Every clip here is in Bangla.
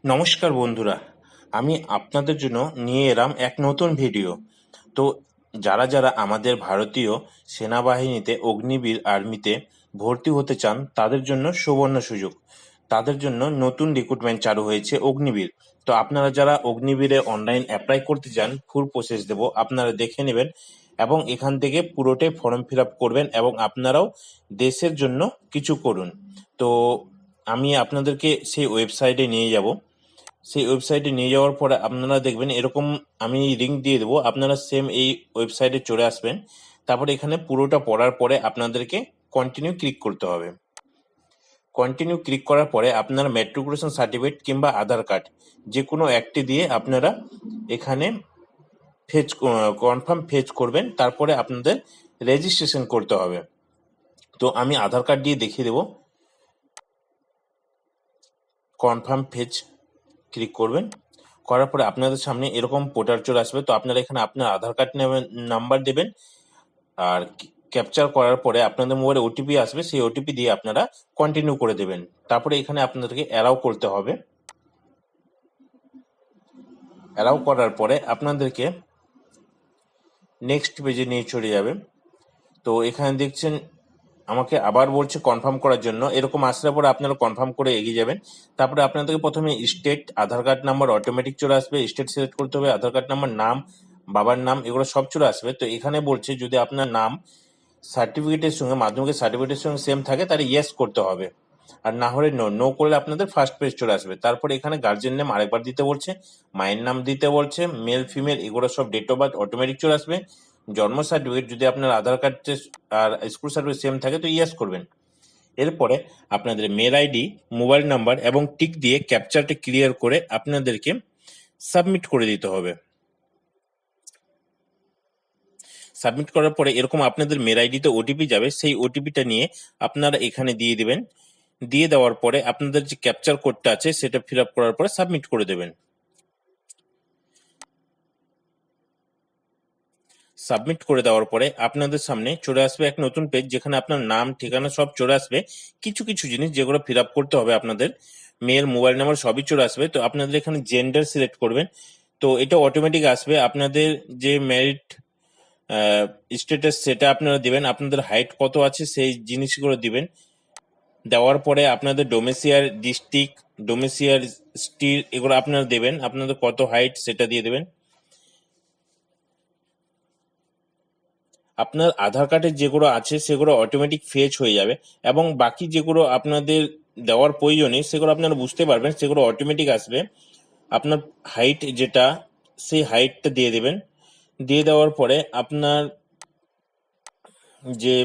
নমস্কার বন্ধুরা, আমি আপনাদের জন্য নিয়ে এলাম এক নতুন ভিডিও। তো যারা যারা আমাদের ভারতীয় সেনাবাহিনীতে অগ্নিবীর আর্মিতে ভর্তি হতে চান তাদের জন্য সুবর্ণ সুযোগ। তাদের জন্য নতুন রিক্রুটমেন্ট চালু হয়েছে অগ্নিবীর। তো আপনারা যারা অগ্নিবীরে অনলাইন অ্যাপ্লাই করতে চান, ফুল প্রসেস দেব, আপনারা দেখে নেবেন এবং এখান থেকে পুরোটাই ফর্ম ফিল আপ করবেন এবং আপনারাও দেশের জন্য কিছু করুন। তো আমি আপনাদেরকে সেই ওয়েবসাইটে নিয়ে যাব। সেই ওয়েবসাইটে নিয়ে যাওয়ার পরে আপনারা দেখবেন এরকম, আমি লিঙ্ক দিয়ে দেবো, আপনারা সেম এই ওয়েবসাইটে চলে আসবেন। তারপরে এখানে পুরোটা পড়ার পরে আপনাদেরকে কন্টিনিউ ক্লিক করতে হবে। কন্টিনিউ ক্লিক করার পরে আপনারা ম্যাট্রিকুলেশন সার্টিফিকেট কিংবা আধার কার্ড যে কোনো একটি দিয়ে আপনারা এখানে কনফার্ম ফেচ করবেন। তারপরে আপনাদের রেজিস্ট্রেশন করতে হবে। তো আমি আধার কার্ড দিয়ে দেখিয়ে দেবো। কনফার্ম ফেচ ক্লিক করবেন, করার পরে আপনাদের সামনে এরকম পোর্টাল চলে আসবে। তো আপনারা এখানে আপনার আধার কার্ড নাম্বার দেবেন, আর ক্যাপচার করার পরে আপনাদের মোবাইলে ওটিপি আসবে, সেই ওটিপি দিয়ে আপনারা কন্টিনিউ করে দেবেন। তারপরে এখানে আপনাদেরকে অ্যালাউ করতে হবে। অ্যালাউ করার পরে আপনাদেরকে নেক্সট পেজে নিয়ে চলে যাবে। তো এখানে দেখছেন আমাকে আবার বলছে কনফার্ম করার জন্য। এরকম আসলে পরে আপনারা কনফার্ম করে এগিয়ে যাবেন। তারপরে আপনাদেরকে প্রথমে স্টেট, আধার কার্ড নাম্বার অটোমেটিক চলে আসবে, স্টেট সিলেক্ট করতে হবে, আধার কার্ড নাম্বার, নাম, বাবার নাম, এগুলো সব চলে আসবে। তো এখানে বলছে যদি আপনার নাম সার্টিফিকেটের সঙ্গে, মাধ্যমিকের সার্টিফিকেটের সঙ্গে সেম থাকে তাহলে ইয়েস করতে হবে, আর না হলে নো। নো করলে আপনাদের ফার্স্ট পেজ চলে আসবে। তারপরে এখানে গার্জেন নেম আরেকবার দিতে বলছে, মায়ের নাম দিতে বলছে, মেল ফিমেল এগুলো সব, ডেট অফ বার্থ অটোমেটিক চলে আসবে। জন্ম সার্টিফিকেট যদি আপনার আধার কার্ড আর স্কুল সার্টিফিকেট সেম থাকে তো ইয়েস করবেন। এরপরে আপনাদের মেল আইডি, মোবাইল নাম্বার এবং টিক দিয়ে ক্যাপচারটা ক্লিয়ার করে আপনাদেরকে সাবমিট করে দিতে হবে। সাবমিট করার পরে এরকম আপনাদের মেল আইডিতে ওটিপি যাবে, সেই ওটিপিটা নিয়ে আপনারা এখানে দিয়ে দিবেন। দিয়ে দেওয়ার পরে আপনাদের যে ক্যাপচার কোডটা আছে সেটা ফিল আপ করার পরে সাবমিট করে দেবেন। সাবমিট করে দেওয়ার পরে আপনাদের সামনে চলে আসবে এক নতুন পেজ, যেখানে আপনার নাম, ঠিকানা সব চলে আসবে। কিছু কিছু জিনিস যেগুলো ফিল আপ করতে হবে আপনাদের, মেল, মোবাইল নাম্বার সবই চলে আসবে। তো আপনাদের এখানে জেন্ডার সিলেক্ট করবেন। তো এটা অটোমেটিক আসবে। আপনাদের যে ম্যারিড স্ট্যাটাস সেটা আপনারা দিবেন, আপনাদের হাইট কত আছে সেই জিনিসগুলো দিবেন। দেওয়ার পরে আপনাদের ডোমেসিয়ার ডিস্ট্রিক্ট, ডোমেসিয়ার স্টেট এগুলো আপনারা দেবেন, আপনাদের কত হাইট সেটা দিয়ে দেবেন। আপনার আধার কার্ডে যেগুলো আছে সেগুলো অটোমেটিক ফেচ হয়ে যাবে, এবং বাকি যেগুলো আপনাদের দেওয়ার প্রয়োজন নেই সেগুলো আপনারা বুঝতে পারবেন, সেগুলো অটোমেটিক আসবে। আপনার হাইট যেটা, সেই হাইটটা দিয়ে দেবেন। দিয়ে দেওয়ার পরে আপনার যে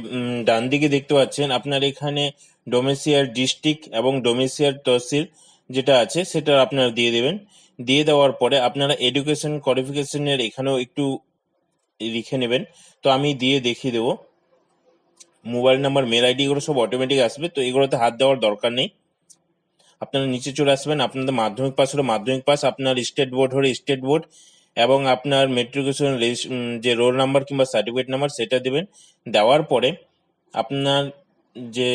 ডান দিকে দেখতে পাচ্ছেন আপনার এখানে ডোমেসিয়ার ডিস্ট্রিক্ট এবং ডোমেসিয়ার তহসিল যেটা আছে সেটা আপনারা দিয়ে দেবেন। দিয়ে দেওয়ার পরে আপনারা এডুকেশন কোয়ালিফিকেশনের এখানেও একটু লিখে নেবেন। তো আমি দিয়ে দেখিয়ে দেবো। মোবাইল নাম্বার, মেল আইডি এগুলো সব অটোমেটিক আসবে, তো এগুলোতে হাত দেওয়ার দরকার নেই। আপনারা নিচে চলে আসবেন, আপনাদের মাধ্যমিক পাস হলে মাধ্যমিক পাস, আপনার স্টেট বোর্ড হলে স্টেট বোর্ড, এবং আপনার মেট্রিকুলেশন যে রোল নাম্বার কিংবা সার্টিফিকেট নাম্বার সেটা দেবেন। দেওয়ার পরে আপনার যে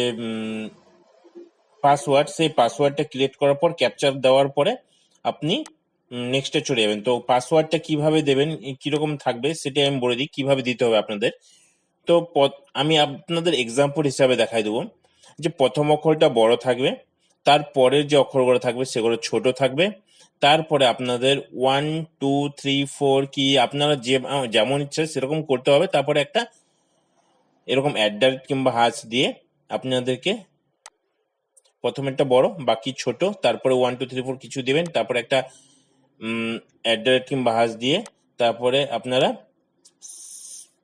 পাসওয়ার্ড, সেই পাসওয়ার্ডটা ক্রিয়েট করার পর ক্যাপচার দেওয়ার পরে আপনি নেক্সটে চলে যাবেন। তো পাসওয়ার্ডটা কিভাবে দেবেন, কিরকম থাকবে সেটা আমি বলে দিই কিভাবে দিতে হবে আপনাদের। তো আমি আপনাদের এক্সাম্পল হিসাবে দেখাই দেবো যে প্রথম অক্ষরটা বড় থাকবে, তারপরের যে অক্ষরগুলো থাকবে সেগুলো ছোট থাকবে। তারপরে আপনাদের 1 2 3 4 কি আপনারা যেমন ইচ্ছা সেরকম করতে হবে। তারপরে একটা এরকম অ্যাট কিংবা হাশ দিয়ে আপনাদেরকে প্রথমেরটা বড় বাকি ছোট, তারপরে 1 2 3 4 কিছু দিবেন, তারপরে একটা অ্যাট কিংবা হাশ দিয়ে তারপরে আপনারা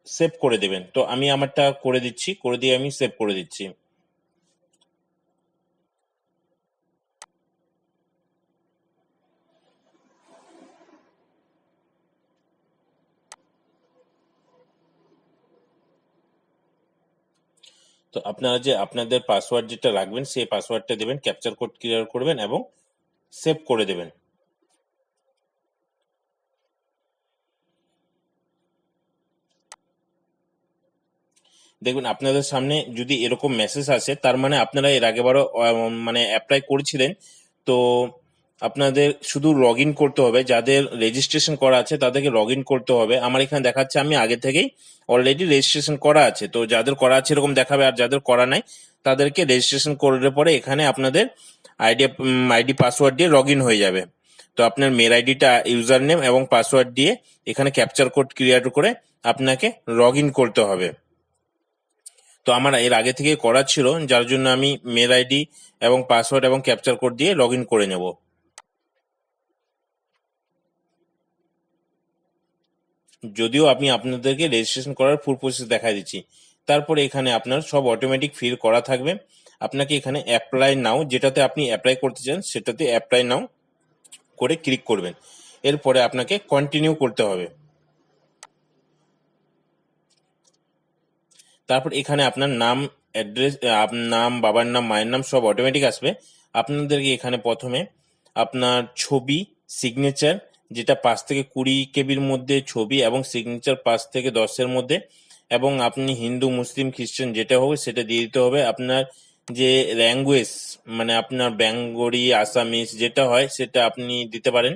সেভ করে দেবেন। তো আমি আমারটা করে দিচ্ছি, করে দিয়ে আমি সেভ করে দিচ্ছি। তো আপনারা যে আপনাদের পাসওয়ার্ড যেটা রাখবেন সেই পাসওয়ার্ডটা দেবেন, ক্যাপচার কোড ক্লিয়ার করবেন এবং সেভ করে দেবেন। দেখবেন আপনাদের সামনে যদি এরকম মেসেজ আসে তার মানে আপনারা এর আগেবারও মানে অ্যাপ্লাই করেছিলেন। তো আপনাদের শুধু লগ ইন করতে হবে, যাদের রেজিস্ট্রেশন করা আছে তাদেরকে লগ ইন করতে হবে। আমার এখানে দেখাচ্ছে আমি আগে থেকেই অলরেডি রেজিস্ট্রেশন করা আছে, তো যাদের করা আছে এরকম দেখাবে, আর যাদের করা নাই তাদেরকে রেজিস্ট্রেশন করলে পরে এখানে আপনাদের আইডি পাসওয়ার্ড দিয়ে লগ ইন হয়ে যাবে। তো আপনার মেল আইডিটা ইউজার নেম এবং পাসওয়ার্ড দিয়ে এখানে ক্যাপচার কোড ক্রিয়েট করে আপনাকে লগ ইন করতে হবে। তো আমার এর আগে থেকে করা ছিল, যার জন্য আমি মেল আইডি এবং পাসওয়ার্ড এবং ক্যাপচার কোড দিয়ে লগ ইন করে নেব। যদিও আমি আপনাদেরকে রেজিস্ট্রেশন করার ফুল প্রসেস দেখা দিচ্ছি। তারপরে এখানে আপনার সব অটোমেটিক ফিল করা থাকবে। আপনাকে এখানে অ্যাপ্লাই নাও, যেটাতে আপনি অ্যাপ্লাই করতে চান সেটাতে অ্যাপ্লাই নাও করে ক্লিক করবেন। এরপরে আপনাকে কন্টিনিউ করতে হবে। তারপর এখানে আপনার নাম, অ্যাড্রেস, নাম, বাবার নাম, মায়ের নাম সব অটোমেটিক আসবে। আপনাদেরকে এখানে প্রথমে আপনার ছবি, সিগনেচার, যেটা 5 থেকে 20 কেবির মধ্যে ছবি এবং সিগনেচার 5 থেকে 10-এর মধ্যে, এবং আপনি হিন্দু, মুসলিম, খ্রিস্টান যেটা হবে সেটা দিয়ে দিতে হবে। আপনার যে ল্যাঙ্গুয়েজ, মানে আপনার বেঙ্গলি, আসামিস যেটা হয় সেটা আপনি দিতে পারেন।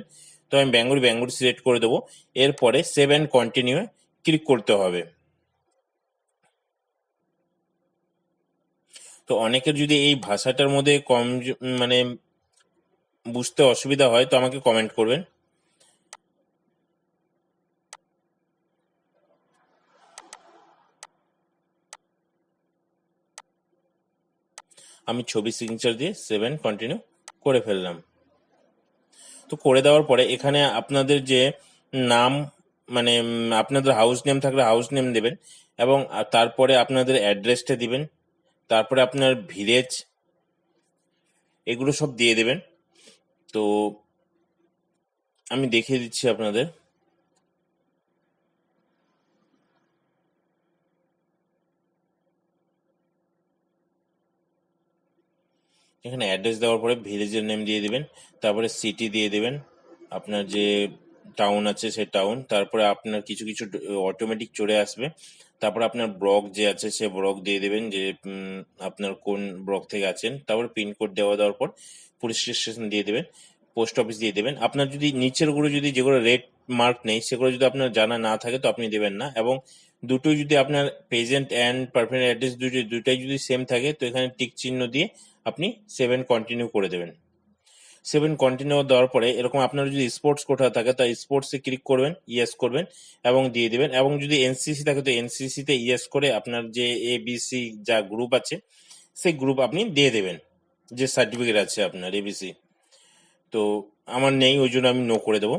তো আমি বেঙ্গলি সিলেক্ট করে দেবো। এরপরে সেভ অ্যান্ড কন্টিনিউ ক্লিক করতে হবে। তো অনেকের যদি এই ভাষাটার মধ্যে মানে বুঝতে অসুবিধা হয় তো আমাকে কমেন্ট করবেন। আমি ছবি সিগনেচার দিয়ে সেভ অ্যান্ড কন্টিনিউ করে ফেললাম। তো করে দেওয়ার পরে এখানে আপনাদের যে নাম, মানে আপনাদের হাউস নেম থাকলে হাউস নেম দেবেন, এবং তারপরে আপনাদের অ্যাড্রেসটা দিবেন, তারপরে আপনার ভিলেজ, এগুলো সব দিয়ে দেবেন। তো আমি দেখিয়ে দিচ্ছি আপনাদের। এখানে অ্যাড্রেস দেওয়ার পরে ভিলেজের নেম দিয়ে দিবেন, তারপরে সিটি দিয়ে দিবেন, আপনার যে টাউন আছে সে টাউন, তারপরে আপনার কিছু কিছু অটোমেটিক চলে আসবে। তারপরে আপনার ব্লক যে আছে সে ব্লক দিয়ে দেবেন, যে আপনার কোন ব্লক থেকে আছেন। তারপরে পিনকোড দেওয়ার পর পুলিশ স্টেশন দিয়ে দেবেন, পোস্ট অফিস দিয়ে দেবেন। আপনার যদি নিচের গুলো যদি যেগুলো রেড মার্ক নেই সেগুলো যদি আপনার জানা না থাকে তো আপনি দেবেন না, এবং দুটোই যদি আপনার প্রেজেন্ট অ্যান্ড পারমানেন্ট অ্যাড্রেস দুটাই যদি সেম থাকে তো এখানে টিক চিহ্ন দিয়ে আপনি সেভ অ্যান্ড কন্টিনিউ করে দেবেন। সেভ অ্যান্ড কন্টিনিউ দেওয়ার পরে এরকম আপনার যদি স্পোর্টস কোটা থাকে তা স্পোর্টসে ক্লিক করবেন, ইয়েস করবেন এবং দিয়ে দিবেন। এবং যদি এনসিসি থাকে তো এনসিসি তে ইয়েস করে আপনার যে এবিসি যা গ্রুপ আছে সেই গ্রুপ আপনি দিয়ে দেবেন, যে সার্টিফিকেট আছে আপনার এবিসি। তো আমার নেই, ওই জন্য আমি নো করে দেবো।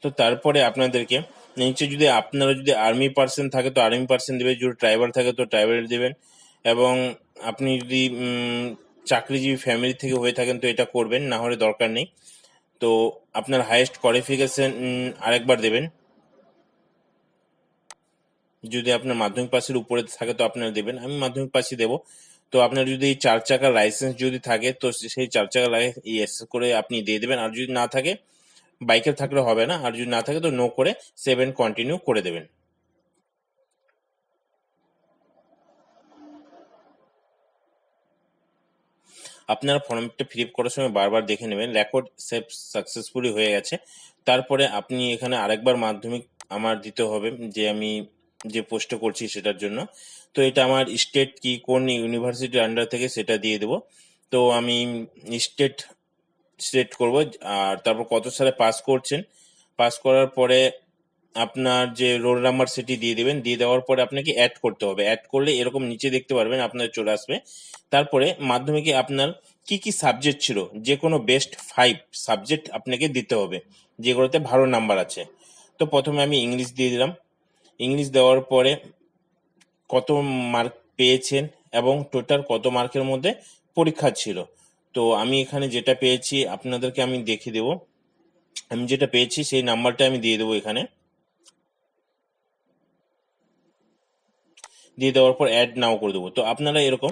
তো তারপরে আপনাদেরকে নিচে যদি আপনারা যদি আর্মি পার্সন থাকে তো আর্মি পার্সন দেবে, যদি ট্রাইবাল থাকে তো ট্রাইবাল দেবেন, এবং আপনি যদি চাকরিজীবী ফ্যামিলি থেকে হয়ে থাকেন তো এটা করবেন, না হলে দরকার নেই। তো আপনার হাইয়েস্ট কোয়ালিফিকেশন আরেকবার দেবেন। যদি আপনার মাধ্যমিক পাশের উপরে থাকে তো আপনারা দেবেন, আমি মাধ্যমিক পাশে দেবো। তো আপনার যদি 4 চাকার লাইসেন্স যদি থাকে তো সেই 4 চাকার ইয়েস করে আপনি দিয়ে দেবেন, আর যদি না থাকে, বাইকের থাকলে হবে না, আর যদি না থাকে তো নো করে সেভ অ্যান্ড কন্টিনিউ করে দেবেন। আপনারা ফর্মটা ফিল আপ করার সময় বারবার দেখে নেবেন রেকর্ড সেভ সাকসেসফুলি হয়ে গেছে। তারপরে আপনি এখানে আরেকবার মাধ্যমিক আমার দিতে হবে, যে আমি যে পোস্টে করছি সেটার জন্য। তো এটা আমার স্টেট কি কোন ইউনিভার্সিটির আন্ডার থেকে সেটা দিয়ে দেবো। তো আমি স্টেট সিলেক্ট করব, আর তারপর কত সালে পাস করছেন, পাস করার পরে আপনার যে রোল নাম্বার সেটি দিয়ে দিবেন। দিয়ে দেওয়ার পরে আপনাকে অ্যাড করতে হবে, অ্যাড করলে এরকম নিচে দেখতে পারবেন আপনার চলে আসবে। তারপরে মাধ্যমিকে আপনার কি কি সাবজেক্ট ছিল, যে কোনো বেস্ট 5 সাবজেক্ট আপনাকে দিতে হবে যেগুলোতে ভালো নাম্বার আছে। তো প্রথমে আমি ইংলিশ দিয়ে দিলাম। ইংলিশ দেওয়ার পরে কত মার্ক পেয়েছেন এবং টোটাল কত মার্কের মধ্যে পরীক্ষা ছিল। তো আমি এখানে যেটা পেয়েছি আপনাদেরকে আমি দেখিয়ে দেবো। আমি যেটা পেয়েছি সেই নাম্বারটা আমি দিয়ে দেবো এখানে। দিয়ে দেওয়ার পর অ্যাড নাও করে দেবো। তো আপনারা এরকম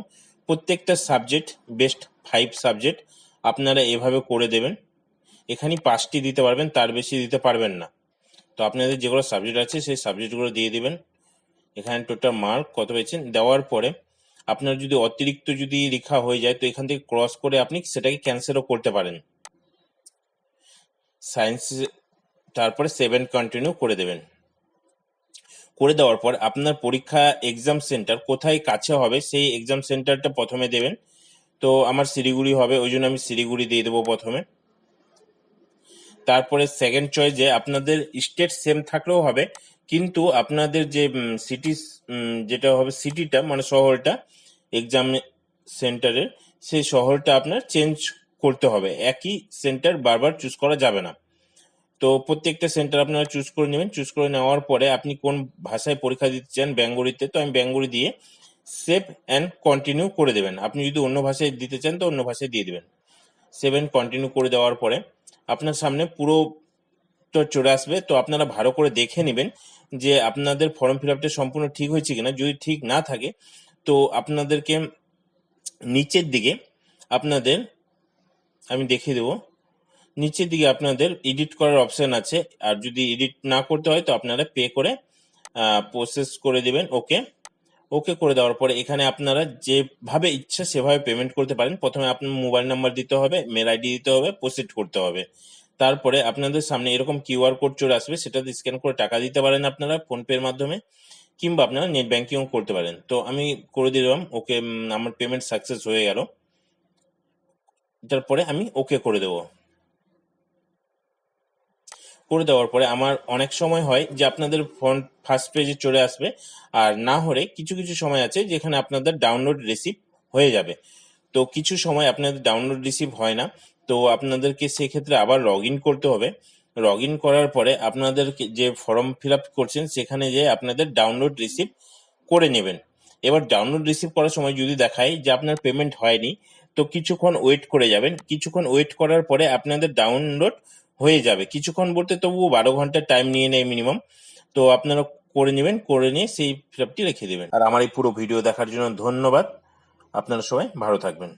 প্রত্যেকটা সাবজেক্ট বেস্ট 5 সাবজেক্ট আপনারা এভাবে করে দেবেন। এখানে 5টি দিতে পারবেন, তার বেশি দিতে পারবেন না। তো আপনাদের যেগুলো সাবজেক্ট আছে সেই সাবজেক্টগুলো দিয়ে দিবেন। এখানে টোটাল মার্ক কত পেয়েছেন দেওয়ার পরে আপনার যদি অতিরিক্ত যদি লেখা হয়ে যায় তো এখান থেকে ক্রস করে আপনি সেটাকে ক্যান্সেলও করতে পারেন। সায়েন্স, তারপরে 7 কন্টিনিউ করে দেবেন। করে দেওয়ার পর আপনার পরীক্ষা এক্সাম সেন্টার কোথায় কাছে হবে সেই এক্সাম সেন্টারটা প্রথমে দেবেন। তো আমার শিলিগুড়ি হবে, ওই জন্য আমি শিলিগুড়ি দিয়ে দেবো প্রথমে। তারপরে সেকেন্ড চয়েসে আপনাদের স্টেট সেম থাকলেও হবে, কিন্তু আপনাদের যে সিটি, যেটা হবে সিটিটা মানে শহরটা এক্সাম সেন্টারের, সেই শহরটা আপনার চেঞ্জ করতে হবে। একই সেন্টার বারবার চুজ করা যাবে না। তো প্রত্যেকটা সেন্টার আপনারা চুজ করে নেবেন। চুজ করে নেওয়ার পরে আপনি কোন ভাষায় পরীক্ষা দিতে চান, বেঙ্গলিতে, তো আমি বেঙ্গলি দিয়ে সেভ অ্যান্ড কন্টিনিউ করে দেবেন। আপনি যদি অন্য ভাষায় দিতে চান তো অন্য ভাষায় দিয়ে দেবেন। 7 কন্টিনিউ করে দেওয়ার পরে আপনার সামনে পুরো তো চলে আসবে। তো আপনারা ভালো করে দেখে নেবেন যে আপনাদের ফর্ম ফিল আপটা সম্পূর্ণ ঠিক হয়েছে কিনা। যদি ঠিক না থাকে তো আপনাদেরকে নিচের দিকে আপনাদের, আমি দেখিয়ে দেবো, নিচের দিকে আপনাদের এডিট করার অপশন আছে। আর যদি এডিট না করতে হয় তো আপনারা পে করে প্রসেস করে দেবেন। ওকে ওকে করে দেওয়ার পরে এখানে আপনারা যেভাবে ইচ্ছা সেভাবে পেমেন্ট করতে পারেন। প্রথমে আপনার মোবাইল নাম্বার দিতে হবে, মেল আইডি দিতে হবে, প্রসিড করতে হবে। তারপরে আপনাদের সামনে এরকম কিউআর কোড চলে আসবে, সেটাতে স্ক্যান করে টাকা দিতে পারেন আপনারা ফোনপের মাধ্যমে, কিংবা আপনারা নেট ব্যাংকিংও করতে পারেন। তো আমি করে দিলাম ওকে, আমার পেমেন্ট সাকসেস হয়ে গেল। তারপরে আমি ওকে করে দেবো। করে দেওয়ার পরে আমার অনেক সময় হয় যে আপনাদের ফ্রন্ট ফার্স্ট পেজে চলে আসবে, আর না হলে কিছু কিছু সময় আছে যেখানে আপনাদের ডাউনলোড রিসিভ হয়ে যাবে। তো কিছু সময় আপনাদের ডাউনলোড রিসিভ হয় না, তো আপনাদেরকে সেক্ষেত্রে আবার লগ ইন করতে হবে। লগ ইন করার পরে আপনাদের যে ফর্ম ফিল আপ করছেন সেখানে যে আপনাদের ডাউনলোড রিসিভ করে নেবেন। এবার ডাউনলোড রিসিভ করার সময় যদি দেখায় যে আপনার পেমেন্ট হয়নি তো কিছুক্ষণ ওয়েট করে যাবেন। কিছুক্ষণ ওয়েট করার পরে আপনাদের ডাউনলোড হয়ে যাবে। কিছুক্ষণ বলতে তবুও 12 ঘন্টা টাইম নিয়ে নেয় মিনিমাম। তো আপনারা করে নেবেন, করে নিয়ে সেই ফিল আপটি রেখে দেবেন। আর আমার এই পুরো ভিডিও দেখার জন্য ধন্যবাদ। আপনারা সবাই ভালো থাকবেন।